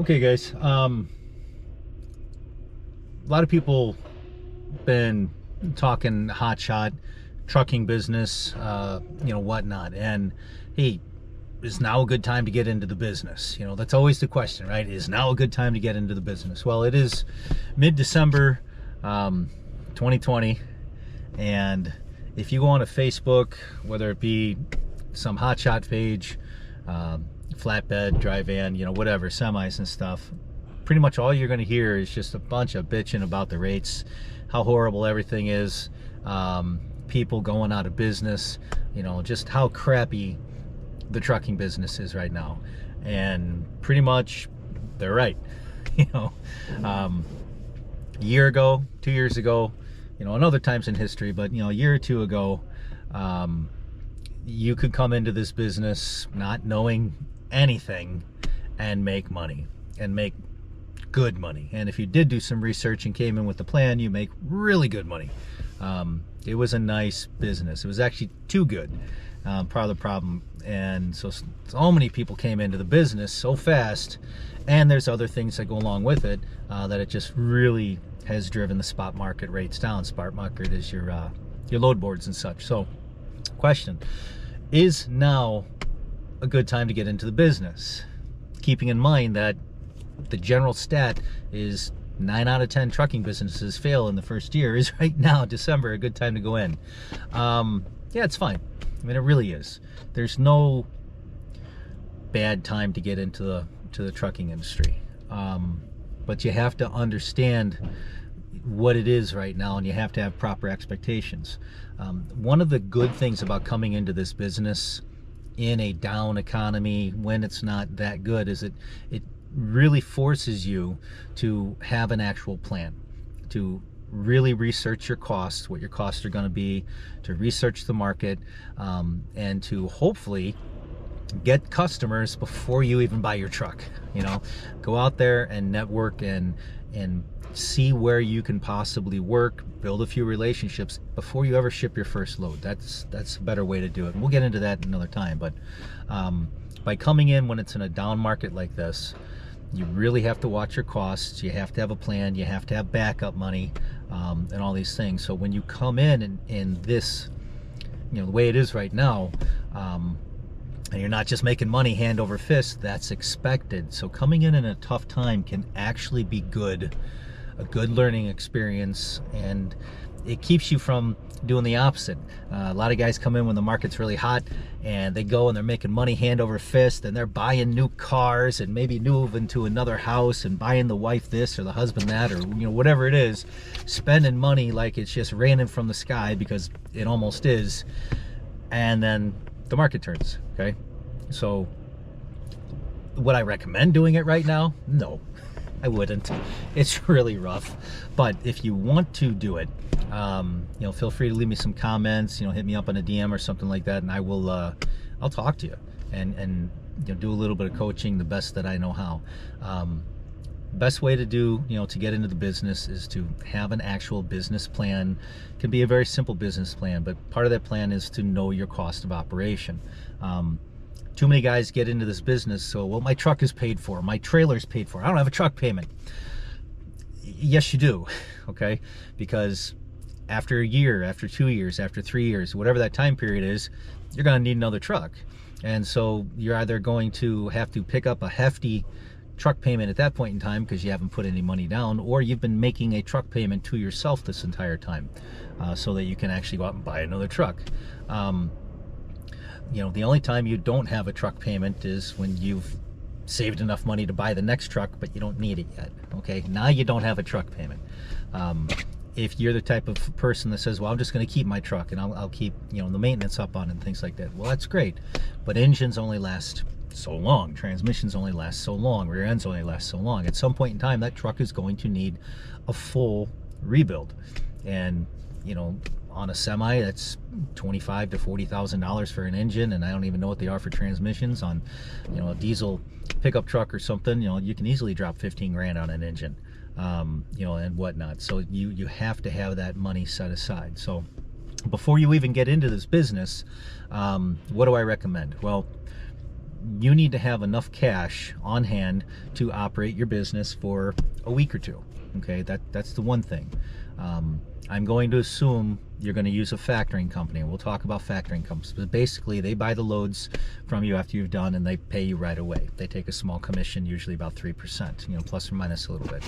Okay, guys. A lot of people been talking hotshot trucking business, whatnot. And hey, is now a good time to get into the business? That's always the question, right? Is now a good time to get into the business? Well, it is mid-December, 2020, and if you go on a Facebook, whether it be some hotshot page, flatbed, dry van, whatever, semis and stuff, pretty much all you're going to hear is just a bunch of bitching about the rates, how horrible everything is, people going out of business, just how crappy the trucking business is right now. And pretty much they're right. A year ago, 2 years ago, and other times in history, but a year or two ago, you could come into this business not knowing anything and make money, and make good money. And if you did do some research and came in with the plan, you make really good money. It was a nice business. It was actually too good, part of the problem. And so many people came into the business so fast, and there's other things that go along with it, that it just really has driven the spot market rates down. Spot market is your load boards and such. So question, is now a good time to get into the business? Keeping in mind that the general stat is 9 out of 10 trucking businesses fail in the first year. Is right now, December, a good time to go in? Yeah, it's fine. I mean, it really is. There's no bad time to get into the trucking industry. But you have to understand what it is right now, and you have to have proper expectations. One of the good things about coming into this business in a down economy, when it's not that good, is it really forces you to have an actual plan, to really research your costs, what your costs are going to be, to research the market, and to hopefully get customers before you even buy your truck. Go out there and network and see where you can possibly work, build a few relationships before you ever ship your first load. That's a better way to do it, and we'll get into that another time. But by coming in when it's in a down market like this, you really have to watch your costs. You have to have a plan. You have to have backup money, and all these things. So when you come in this, the way it is right now, and you're not just making money hand over fist, that's expected. So coming in a tough time can actually be good, a good learning experience, and it keeps you from doing the opposite. A lot of guys come in when the market's really hot, and they go and they're making money hand over fist, and they're buying new cars and maybe moving to another house and buying the wife this or the husband that, or whatever it is, spending money like it's just raining from the sky, because it almost is. And then the market turns. Okay, so would I recommend doing it right now? No, I wouldn't. It's really rough. But if you want to do it, feel free to leave me some comments, hit me up on a DM or something like that, and I will I'll talk to you and do a little bit of coaching the best that I know how. Best way to do, to get into the business is to have an actual business plan. It can be a very simple business plan, but part of that plan is to know your cost of operation. Too many guys get into this business, so, well, my truck is paid for, my trailer's paid for, I don't have a truck payment. Yes, you do, okay? Because after a year, after 2 years, after 3 years, whatever that time period is, you're gonna need another truck. And so you're either going to have to pick up a hefty truck payment at that point in time because you haven't put any money down, or you've been making a truck payment to yourself this entire time, so that you can actually go out and buy another truck. The only time you don't have a truck payment is when you've saved enough money to buy the next truck, but you don't need it yet. Okay, now you don't have a truck payment. If you're the type of person that says, well, I'm just going to keep my truck and I'll keep the maintenance up on it and things like that, well, that's great, but engines only last so long, transmissions only last so long, rear ends only last so long. At some point in time, that truck is going to need a full rebuild. And on a semi, that's $25,000 to $40,000 for an engine, and I don't even know what they are for transmissions. On a diesel pickup truck or something, you can easily drop 15 grand on an engine, and whatnot. So you have to have that money set aside. So before you even get into this business, what do I recommend? Well, you need to have enough cash on hand to operate your business for a week or two. Okay, that's the one thing. I'm going to assume you're going to use a factoring company, and we'll talk about factoring companies. But basically, they buy the loads from you after you've done, and they pay you right away. They take a small commission, usually about 3%, you know, plus or minus a little bit.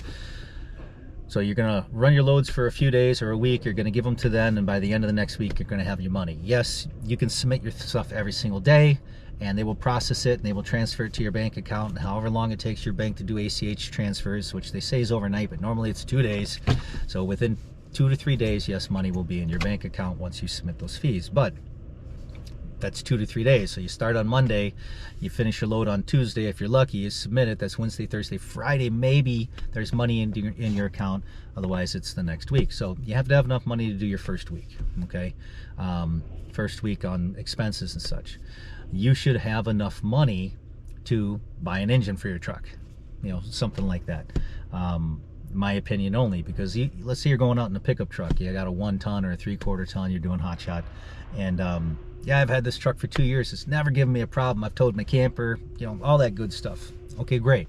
So you're going to run your loads for a few days or a week. You're going to give them to them, and by the end of the next week, you're going to have your money. Yes, you can submit your stuff every single day, and they will process it, and they will transfer it to your bank account. And however long it takes your bank to do ACH transfers, which they say is overnight, but normally it's 2 days. So within 2 to 3 days, yes, money will be in your bank account once you submit those fees. But that's 2 to 3 days. So you start on Monday, you finish your load on Tuesday. If you're lucky, you submit it. That's Wednesday, Thursday, Friday. Maybe there's money in your account. Otherwise, it's the next week. So you have to have enough money to do your first week, okay? First week on expenses and such. You should have enough money to buy an engine for your truck, you know, something like that. My opinion only, because let's say you're going out in a pickup truck. You got a 1 ton or a 3/4 ton. You're doing HOTSHOT, and yeah, I've had this truck for 2 years. It's never given me a problem. I've towed my camper, you know, all that good stuff. Okay, great.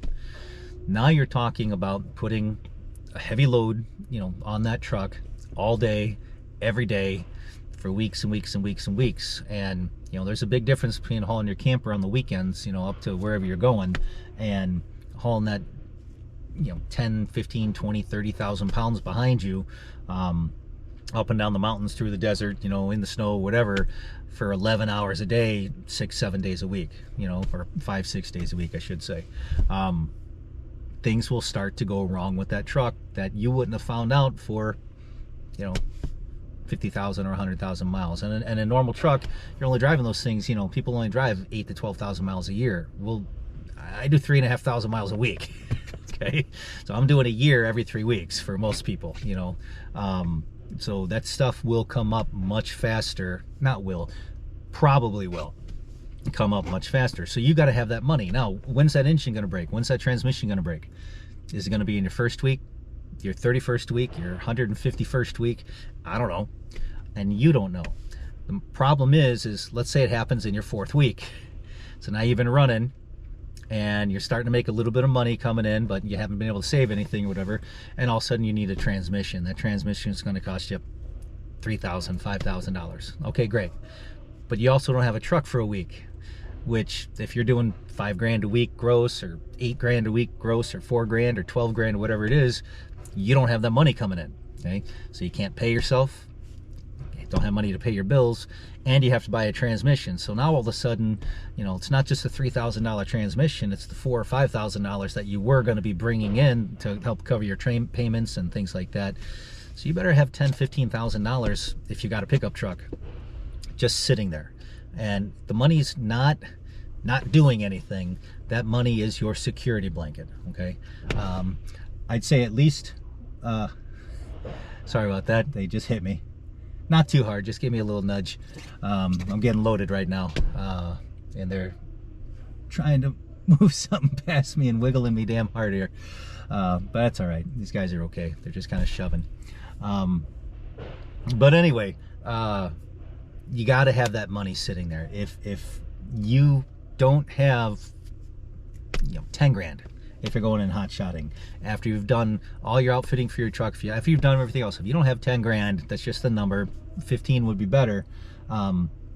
Now you're talking about putting a heavy load, you know, on that truck all day, every day, for weeks and weeks and weeks and weeks. And you know, there's a big difference between hauling your camper on the weekends, you know, up to wherever you're going, and hauling that, you know, 10, 15, 20, 30,000 pounds behind you, up and down the mountains, through the desert, you know, in the snow, whatever, for 11 hours a day, 6, 7 days a week, you know, or 5, 6 days a week, I should say. Things will start to go wrong with that truck that you wouldn't have found out for, you know, 50,000 or 100,000 miles. And a normal truck, you're only driving those things, you know, people only drive 8 to 12,000 miles a year. Well, I do 3,500 miles a week. Okay, so I'm doing a year every 3 weeks for most people, you know. So that stuff will come up much faster. Not will, probably will come up much faster. So you got to have that money. Now, when's that engine going to break? When's that transmission going to break? Is it going to be in your first week, your 31st week, your 151st week? I don't know, and you don't know. The problem is let's say it happens in your 4th week. So now you've been running, and you're starting to make a little bit of money coming in, but you haven't been able to save anything or whatever, and all of a sudden you need a transmission. That transmission is going to cost you $3,000, $5,000. Okay, great. But you also don't have a truck for a week, which if you're doing $5 grand a week gross, or $8 grand a week gross, or $4 grand or 12 grand or whatever it is, you don't have that money coming in. Okay, so you can't pay yourself, you don't have money to pay your bills, and you have to buy a transmission. So now all of a sudden, you know, it's not just a $3,000 transmission, it's the $4,000 or $5,000 that you were going to be bringing in to help cover your train payments and things like that. So you better have $10,000, $15,000 if you got a pickup truck just sitting there, and the money's not doing anything. That money is your security blanket. Okay, I'd say at least sorry about that, they just hit me. Not too hard, just give me a little nudge. I'm getting loaded right now, and they're trying to move something past me and wiggling me damn hard here. But that's all right. These guys are okay. They're just kind of shoving. But anyway, you got to have that money sitting there. If you don't have, you know, 10 grand, if you're going in hot shotting, after you've done all your outfitting for your truck, after you've done everything else, if you don't have 10 grand, that's just the number, 15 would be better,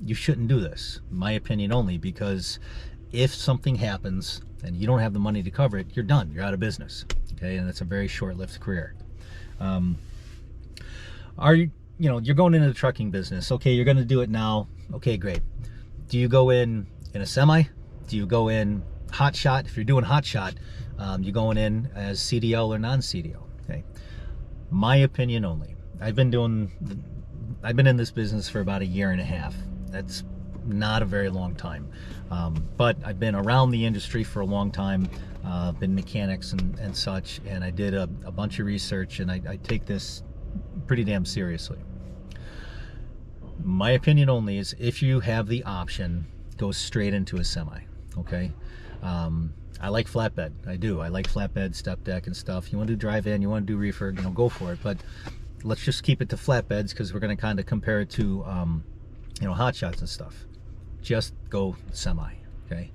you shouldn't do this, my opinion only, because if something happens and you don't have the money to cover it, you're done, you're out of business. Okay, and it's a very short-lived career. You know, you're going into the trucking business. Okay, you're going to do it now. Okay, great. Do you go in a semi? Do you go in HOTSHOT? If you're doing HOTSHOT, you're going in as CDL or non-CDL. Okay, my opinion only. I've been in this business for about 1.5 years. That's not a very long time, but I've been around the industry for a long time. Been mechanics and such, and I did a bunch of research, and I take this pretty damn seriously. My opinion only is, if you have the option, go straight into a semi. Okay, I like flatbed. I do. I like flatbed, step deck and stuff. You want to do drive-in, you want to do reefer, you know, go for it. But let's just keep it to flatbeds, because we're going to kind of compare it to, you know, hot shots and stuff. Just go semi. Okay,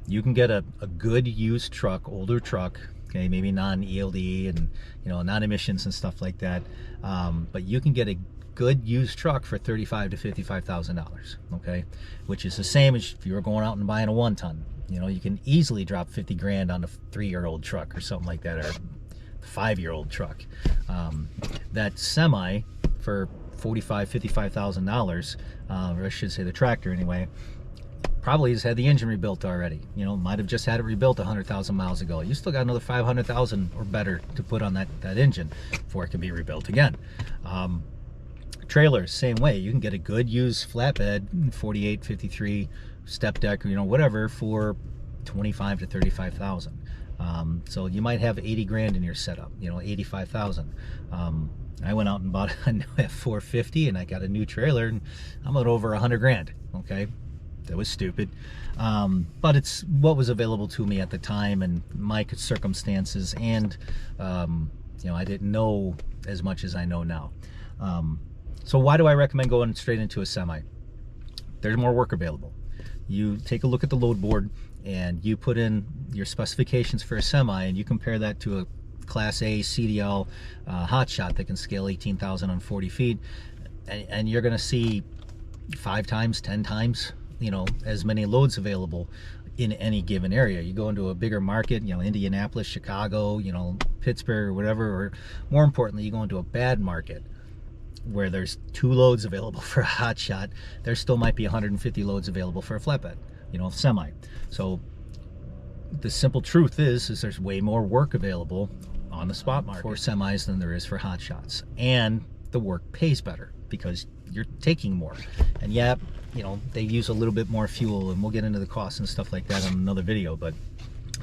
You can get a good used truck, older truck, okay, maybe non-ELD and, you know, non-emissions and stuff like that, but you can get a good used truck for $35,000 to $55,000, okay, which is the same as if you were going out and buying a 1-ton. You know, you can easily drop 50 grand on a 3-year-old truck or something like that, or a 5-year-old truck. That semi for $45,000, $55,000, or I should say the tractor anyway, probably has had the engine rebuilt already. You know, might have just had it rebuilt 100,000 miles ago. You still got another 500,000 or better to put on that engine before it can be rebuilt again. Trailers, same way. You can get a good used flatbed, 48, 53, step deck, you know, whatever, for 25 to 35,000. So you might have 80 grand in your setup, you know, 85,000. I went out and bought a new F450 and I got a new trailer and I'm at over 100 grand. Okay, that was stupid, but it's what was available to me at the time and my circumstances, and you know, I didn't know as much as I know now. So why do I recommend going straight into a semi? There's more work available. You take a look at the load board and you put in your specifications for a semi and you compare that to a Class A CDL HotShot that can scale 18,000 on 40 feet, and you're going to see 5 times, 10 times, you know, as many loads available in any given area. You go into a bigger market, you know, Indianapolis, Chicago, you know, Pittsburgh or whatever, or more importantly, you go into a bad market where there's 2 loads available for a HotShot, there still might be 150 loads available for a flatbed, you know, semi. So the simple truth is there's way more work available on the spot market for semis than there is for HotShots, and the work pays better because you're taking more. And yeah, you know, they use a little bit more fuel, and we'll get into the costs and stuff like that in another video, but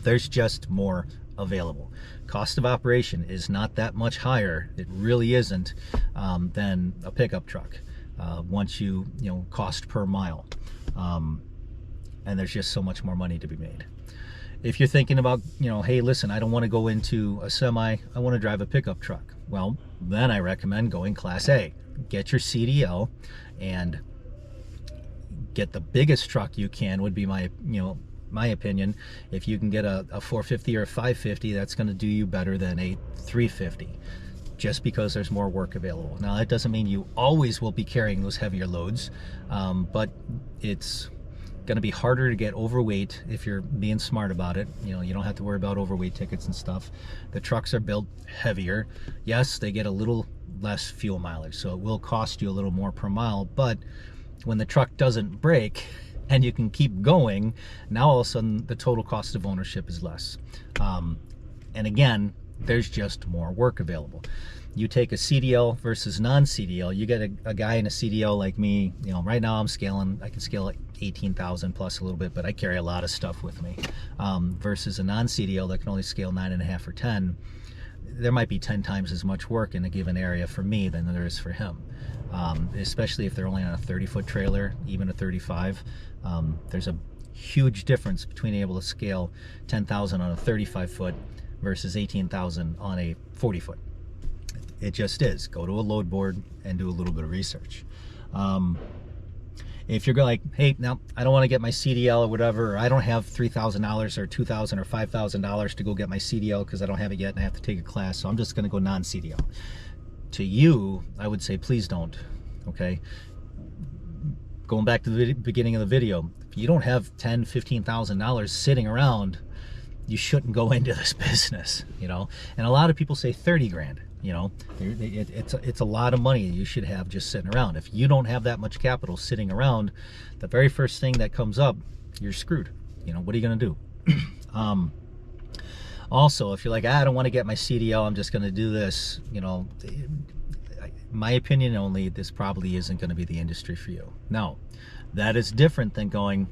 there's just more available. Cost of operation is not that much higher, it really isn't, than a pickup truck once you know, cost per mile, and there's just so much more money to be made. If you're thinking about, you know, hey, listen, I don't want to go into a semi, I want to drive a pickup truck, well, then I recommend going Class A. Get your CDL and get the biggest truck you can, would be my, you know, my opinion. If you can get a 450 or a 550, that's going to do you better than a 350, just because there's more work available. Now, that doesn't mean you always will be carrying those heavier loads, but it's going to be harder to get overweight if you're being smart about it. You know, you don't have to worry about overweight tickets and stuff. The trucks are built heavier. Yes, they get a little less fuel mileage, so it will cost you a little more per mile, but when the truck doesn't break and you can keep going, now all of a sudden the total cost of ownership is less. And again, there's just more work available. You take a CDL versus non-CDL, you get a guy in a CDL like me, you know, right now I'm scaling, I can scale like 18,000 plus a little bit, but I carry a lot of stuff with me, versus a non-CDL that can only scale 9.5 or 10. There might be 10 times as much work in a given area for me than there is for him, especially if they're only on a 30-foot trailer, even a 35. There's a huge difference between able to scale 10,000 on a 35-foot versus 18,000 on a 40-foot. It just is. Go to a load board and do a little bit of research. If you're like, hey, now I don't want to get my CDL or whatever, or I don't have $3,000 or $2,000 or $5,000 to go get my CDL because I don't have it yet and I have to take a class, so I'm just going to go non-CDL. To you, I would say please don't, okay? Going back to the beginning of the video, if you don't have $10,000, $15,000 sitting around, you shouldn't go into this business, you know? And a lot of people say 30 grand. You know, it's a lot of money you should have just sitting around. If you don't have that much capital sitting around, the very first thing that comes up, you're screwed. You know, what are you going to do? Also, if you're like, I don't want to get my CDL, I'm just going to do this, you know, my opinion only, this probably isn't going to be the industry for you. Now, that is different than going,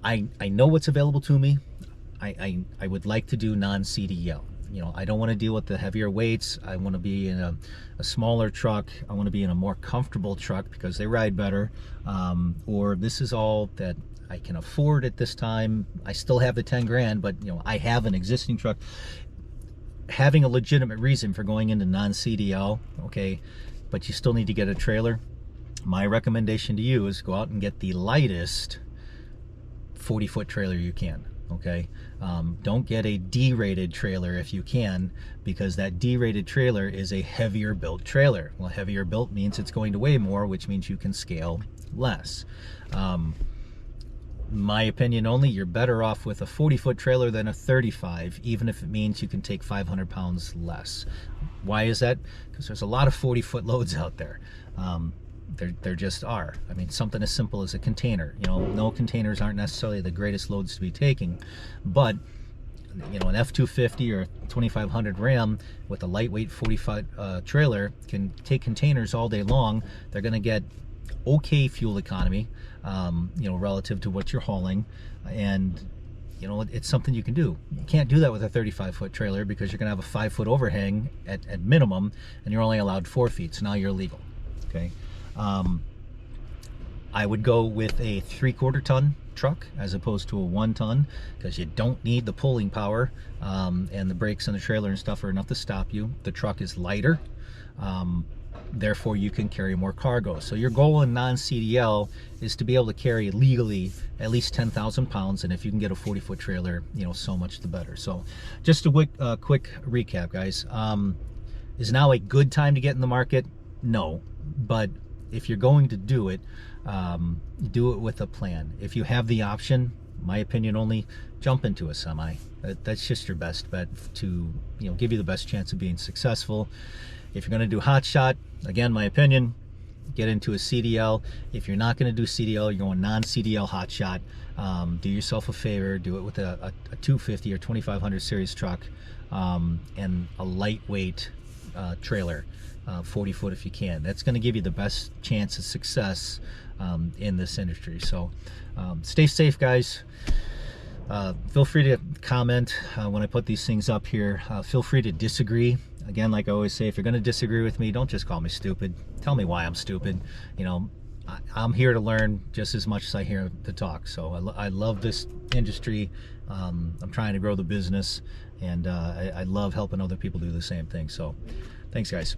I know what's available to me. I would like to do non-CDL. You know, I don't want to deal with the heavier weights. I want to be in a smaller truck. I want to be in a more comfortable truck because they ride better. Or this is all that I can afford at this time. I still have the 10 grand, but you know, I have an existing truck. Having a legitimate reason for going into non-CDL, okay, but you still need to get a trailer. My recommendation to you is go out and get the lightest 40-foot trailer you can. Okay, don't get a D-rated trailer if you can, because that D-rated trailer is a heavier built trailer. Well, heavier built means it's going to weigh more, which means you can scale less. My opinion only, you're better off with a 40-foot trailer than a 35, even if it means you can take 500 pounds less. Why is that? Because there's a lot of 40-foot loads out there. There just are. I mean, something as simple as a container. You know, no, containers aren't necessarily the greatest loads to be taking, but you know, an F-250 or 2500 Ram with a lightweight 40-foot trailer can take containers all day long. They're going to get okay fuel economy, you know, relative to what you're hauling, and you know, it's something you can do. You can't do that with a 35-foot trailer because you're going to have a 5-foot overhang at minimum, and you're only allowed 4 feet. So now you're illegal. Okay. I would go with a 3/4 ton truck as opposed to a 1 ton, because you don't need the pulling power, and the brakes on the trailer and stuff are enough to stop you. The truck is lighter, therefore you can carry more cargo. So your goal in non-CDL is to be able to carry legally at least 10,000 pounds, and if you can get a 40-foot trailer, you know, so much the better. So just a quick recap, guys. Is now a good time to get in the market? No, but if you're going to do it, do it with a plan. If you have the option, my opinion only, jump into a semi. That's just your best bet to, you know, give you the best chance of being successful. If you're going to do HotShot, again, my opinion, get into a CDL. If you're not going to do CDL, you're going non-CDL HotShot. Do yourself a favor, do it with a 250 or 2500 series truck, and a lightweight trailer. 40 foot if you can. That's going to give you the best chance of success in this industry. So stay safe, guys. Feel free to comment when I put these things up here. Feel free to disagree. Again, like I always say, if you're going to disagree with me, don't just call me stupid. Tell me why I'm stupid. You know, I'm here to learn just as much as I hear to talk. So I love this industry. I'm trying to grow the business, and I love helping other people do the same thing. So thanks, guys.